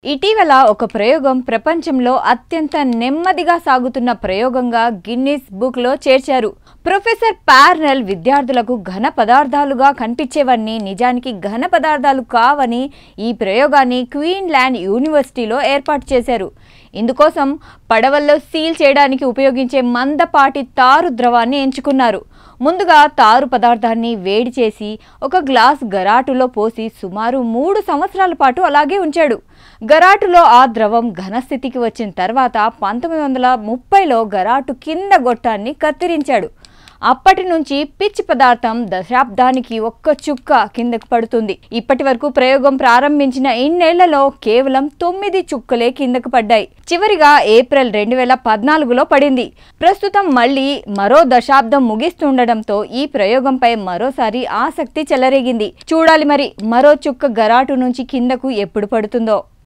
ఇటీవల ఒక ప్రయోగం ప్రపంచంలో అత్యంత నెమ్మదిగా సాగుతున్న ప్రయోగంగా గిన్నిస్ బుక్ లో చేర్చారు. ప్రొఫెసర్ పార్నెల్ విద్యార్థులకు ఘన పదార్థాలుగా కనిపించేవన్నీ నిజానికి ఘన పదార్థాలు కావని ఈ ప్రయోగాన్ని క్వీన్లాండ్ యూనివర్సిటీలో ఏర్పాటు చేశారు. ఇందుకోసం పడవల్లో సీల్ చేయడానికి ఉపయోగించే మందపాటి తారు ద్రవాన్ని ఎంచుకున్నారు. ముందుగా తారు పదార్థాన్ని వేడి చేసి ఒక గ్లాస్ గరాటులో పోసి సుమారు 3 సంవత్సరాల పాటు అలాగే ఉంచాడు. గరాటులో ఆ ద్రవం ఘనస్థితికి వచ్చిన తర్వాత 1930లో గరాటు కింద గొట్టాన్ని కత్తిరించాడు. అప్పటి నుంచి పిచ్ పదార్థం దశాబ్దానికి ఒక్క చుక్క కిందకు పడుతుంది. ఇప్పటి వరకు ప్రయోగం ప్రారంభించిన ఇన్నేళ్లలో కేవలం 9 చుక్కలే కిందకు పడ్డాయి. చివరిగా ఏప్రిల్ 2014లో పడింది. ప్రస్తుతం మళ్లీ మరో దశాబ్దం ముగిస్తుండటంతో ఈ ప్రయోగంపై మరోసారి ఆసక్తి చెలరేగింది. చూడాలి మరి మరో చుక్క గరాటు నుంచి కిందకు ఎప్పుడు పడుతుందో.